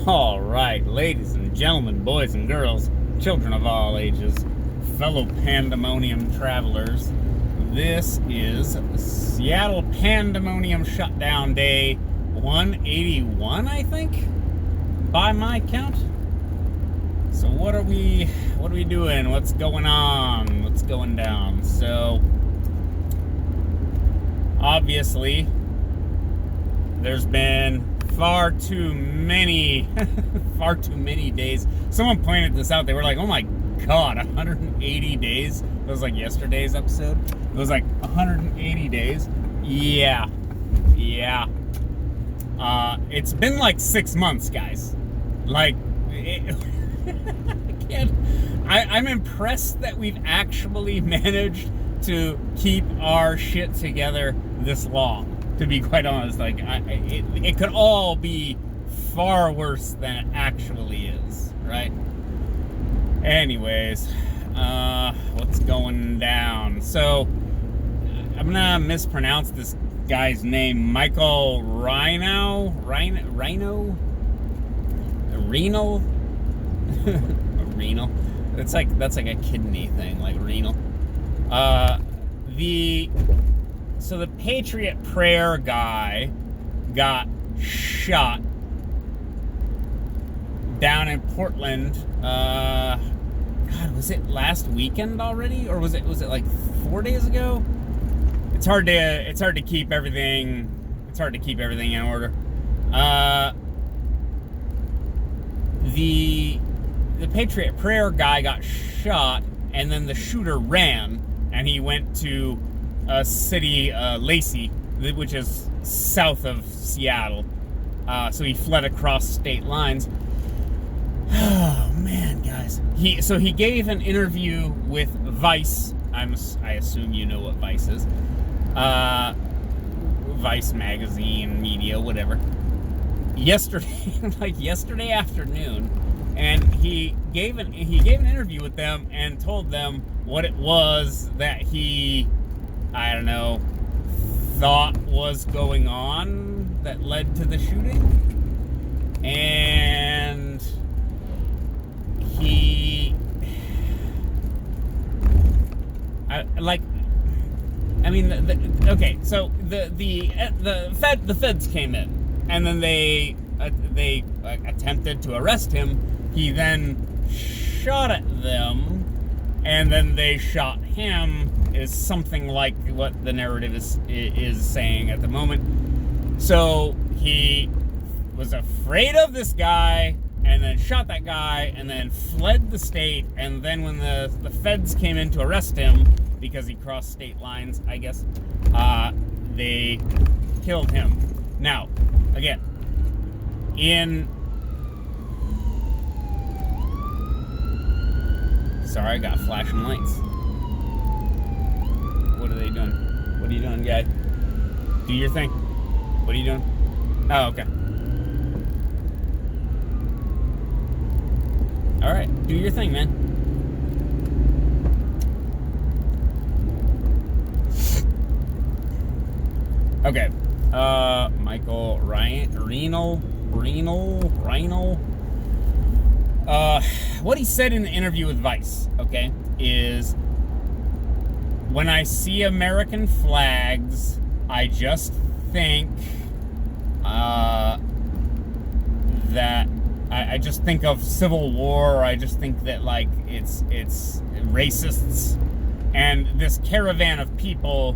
All right, ladies and gentlemen, boys and girls, children of all ages, fellow Pandemonium travelers, this is Seattle Pandemonium Shutdown Day 181, I think, by my count. So what are we doing? What's going on? What's going down? So obviously there's been far too many days. Someone pointed this out. They were like, oh my god, 180 days. It was like yesterday's episode. It was like 180 days. Yeah. It's been like 6 months, guys. Like, I'm impressed that we've actually managed to keep our shit together this long. To be quite honest, like it could all be far worse than it actually is, right? Anyways, what's going down? So I'm gonna mispronounce this guy's name, Michael Reinoehl. That's like a kidney thing, like renal. So the Patriot Prayer guy got shot down in Portland. God, was it last weekend already, or was it like 4 days ago? It's hard to keep everything. It's hard to keep everything in order. The Patriot Prayer guy got shot, and then the shooter ran, and he went to a city, Lacey, which is south of Seattle. So he fled across state lines. Oh man, guys. He gave an interview with Vice. I assume you know what Vice is. Vice magazine, media, whatever. Yesterday afternoon, and he gave an interview with them and told them what it was that he, I don't know, thought was going on that led to the shooting. And so the feds came in, and then they attempted to arrest him. He then shot at them, and then they shot him, is something like what the narrative is saying at the moment. So he was afraid of this guy, and then shot that guy, and then fled the state. And then when the feds came in to arrest him because he crossed state lines, I guess, they killed him. Now, again, sorry, I got flashing lights. What are they doing? What are you doing, guy? Do your thing. What are you doing? Oh, okay. Alright, do your thing, man. Okay. Michael Reinoehl. What he said in the interview with Vice, okay, is, when I see American flags, I just think that I just think of Civil War. Or I just think that, like, it's racists, and this caravan of people,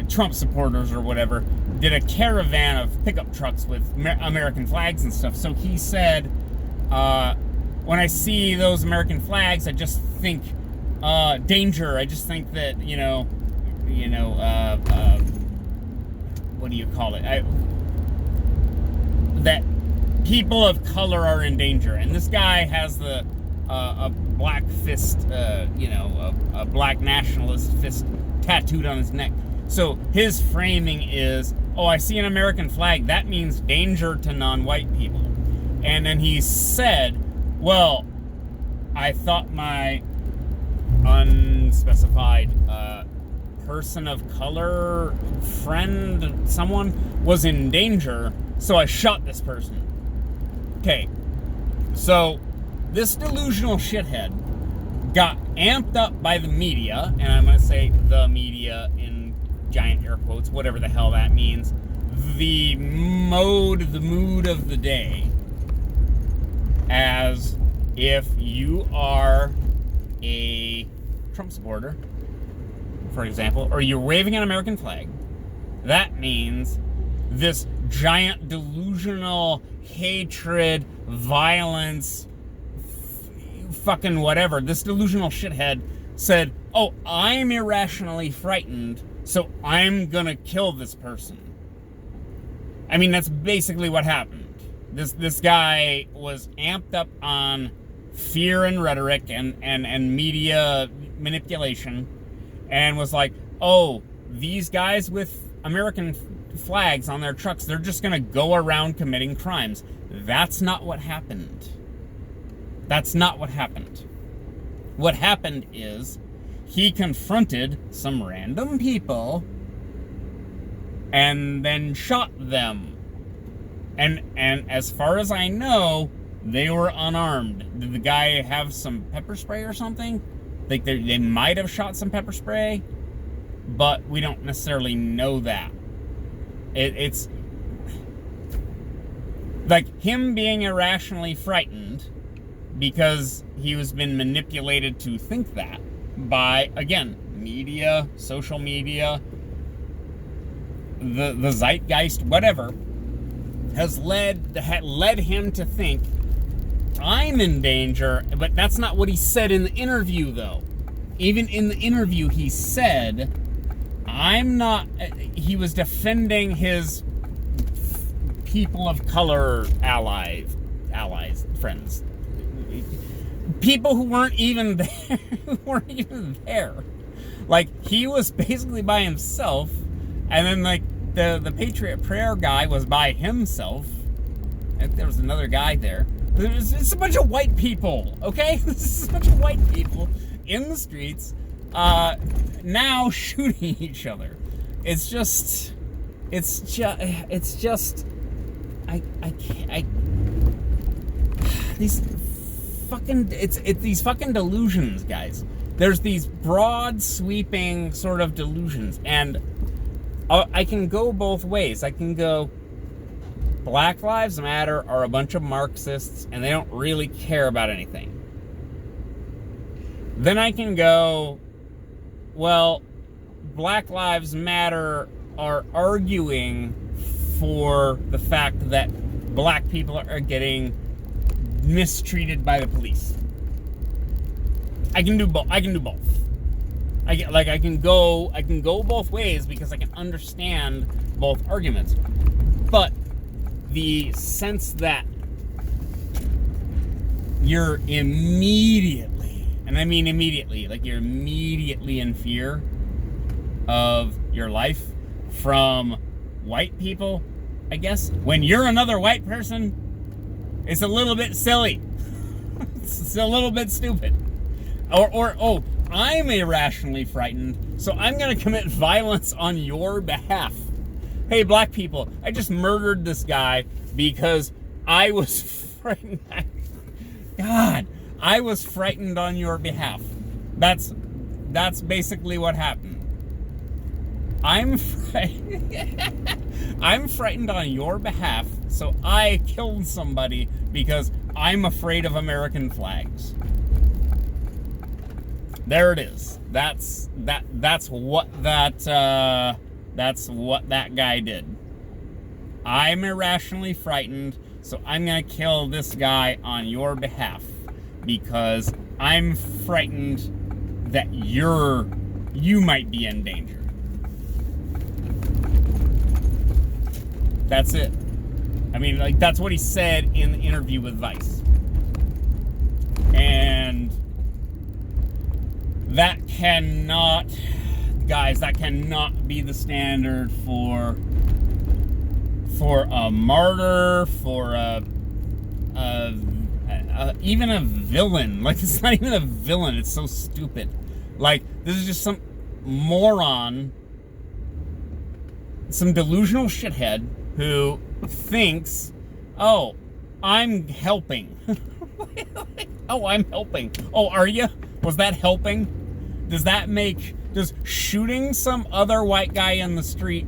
Trump supporters or whatever, did a caravan of pickup trucks with American flags and stuff. So he said, when I see those American flags, I just think danger. I just think that, what do you call it? That people of color are in danger. And this guy has a black fist, a black nationalist fist tattooed on his neck. So his framing is, oh, I see an American flag, that means danger to non-white people. And then he said, well, I thought my unspecified person of color friend, someone, was in danger, so I shot this person. Okay, so this delusional shithead got amped up by the media, and I'm going to say the media in giant air quotes, whatever the hell that means, the mood of the day, as if you are a Trump supporter, for example, or you're waving an American flag. That means this giant delusional hatred, violence, fucking whatever, this delusional shithead said, oh, I'm irrationally frightened, so I'm gonna kill this person. I mean, that's basically what happened. This guy was amped up on fear and rhetoric and media manipulation, and was like, oh, these guys with American flags on their trucks, they're just gonna go around committing crimes. That's not what happened. That's not what happened. What happened is he confronted some random people and then shot them. And as far as I know, they were unarmed. Did the guy have some pepper spray or something? Like they might have shot some pepper spray, but we don't necessarily know that. It's like him being irrationally frightened because he was been manipulated to think that by, again, media, social media, the zeitgeist, whatever, has led him to think I'm in danger. But that's not what he said in the interview, though. Even in the interview, he said, I'm not. He was defending his people of color allies, friends, people who weren't even there. Like, he was basically by himself, and then like the Patriot Prayer guy was by himself, and there was another guy there. It's a bunch of white people, okay? This is a bunch of white people in the streets, now shooting each other. It's just, these fucking delusions, guys. There's these broad, sweeping sort of delusions, and I can go both ways. I can go, Black Lives Matter are a bunch of Marxists, and they don't really care about anything. Then I can go, well, Black Lives Matter are arguing for the fact that black people are getting mistreated by the police. I can do both. I can go both ways because I can understand both arguments. But the sense that you're immediately, and I mean immediately, like you're immediately in fear of your life from white people, I guess, when you're another white person, it's a little bit silly. It's a little bit stupid. Or oh, I'm irrationally frightened, so I'm going to commit violence on your behalf. Hey, black people, I just murdered this guy because I was frightened. God, I was frightened on your behalf. That's basically what happened. I'm frightened on your behalf, so I killed somebody because I'm afraid of American flags. There it is. That's what that guy did. I'm irrationally frightened, so I'm gonna kill this guy on your behalf because I'm frightened that you might be in danger. That's it. I mean, like, that's what he said in the interview with Vice. And that cannot be the standard for a martyr, for even a villain. Like, it's not even a villain. It's so stupid. Like, this is just some moron, some delusional shithead who thinks, oh, I'm helping. Oh, I'm helping. Oh, are you? Was that helping? Does shooting some other white guy in the street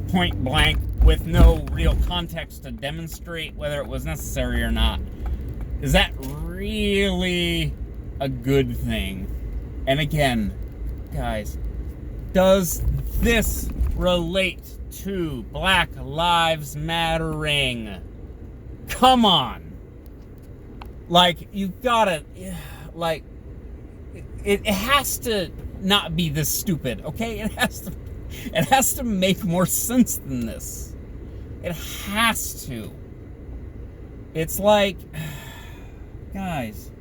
point blank with no real context to demonstrate whether it was necessary or not, is that really a good thing? And again, guys, does this relate to Black Lives Mattering? Come on. Like, you gotta, like, it has to not be this stupid, okay? It has to make more sense than this. It has to. It's like, guys,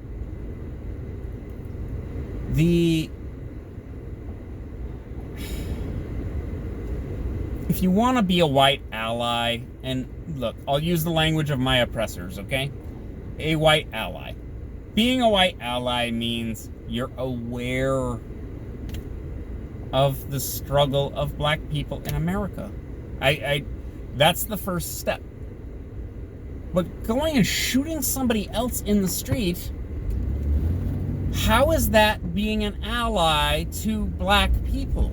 if you want to be a white ally, and look, I'll use the language of my oppressors, okay? A white ally. Being a white ally means you're aware of the struggle of black people in America. That's the first step. But going and shooting somebody else in the street, how is that being an ally to black people?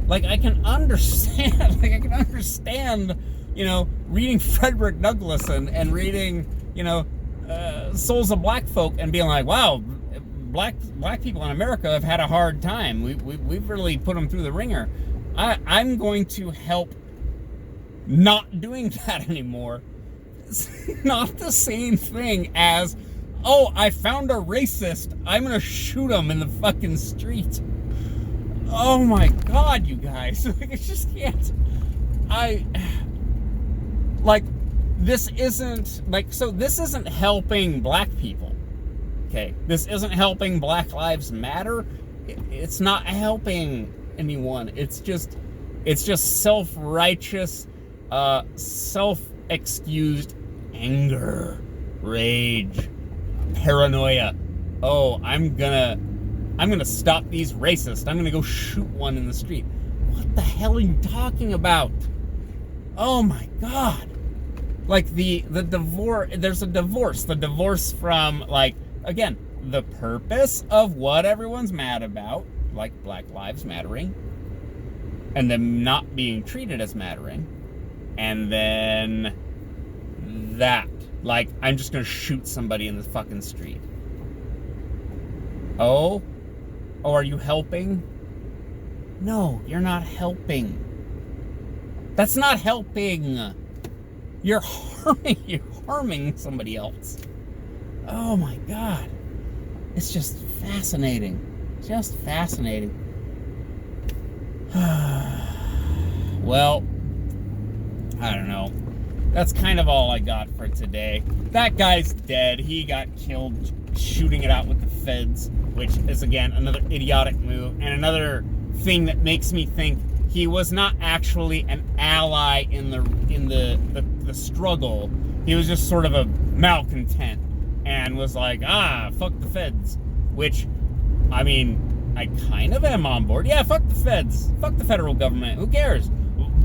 Like, I can understand, reading Frederick Douglass and reading, Souls of Black Folk and being like, wow, black people in America have had a hard time. We've really put them through the ringer. I'm going to help not doing that anymore. It's not the same thing as, oh, I found a racist, I'm gonna shoot him in the fucking street. Oh my God, you guys. Like, I just can't. This isn't helping black people. Okay? This isn't helping Black Lives Matter. It's not helping anyone. It's just self-righteous, self-excused anger, rage, paranoia. Oh, I'm gonna stop these racists. I'm gonna go shoot one in the street. What the hell are you talking about? Oh my God. Like the divorce, there's a divorce. The divorce from, like, again, the purpose of what everyone's mad about, like Black Lives Mattering, and them not being treated as mattering, and then that, like, I'm just gonna shoot somebody in the fucking street. Oh, are you helping? No, you're not helping. That's not helping. You're harming somebody else. Oh my God. It's just fascinating. Just fascinating. Well, I don't know. That's kind of all I got for today. That guy's dead. He got killed shooting it out with the feds, which is, again, another idiotic move, and another thing that makes me think he was not actually an ally in the struggle. He was just sort of a malcontent and was like, fuck the feds, which, I mean, I kind of am on board. Yeah, fuck the feds. Fuck the federal government. Who cares?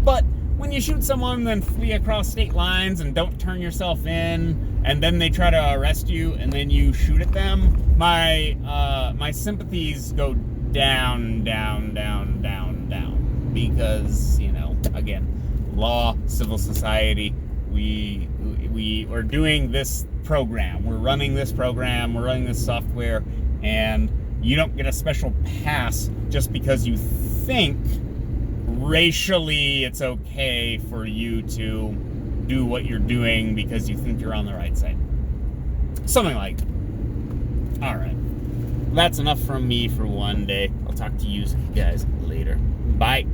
But when you shoot someone, then flee across state lines and don't turn yourself in, and then they try to arrest you, and then you shoot at them, my sympathies go down, down, down, down, down. Because, again, law, civil society, we are doing this program. We're running this program. We're running this software, and you don't get a special pass just because you think racially it's okay for you to do what you're doing because you think you're on the right side. Something like that. All right. That's enough from me for one day. I'll talk to you guys later. Bye.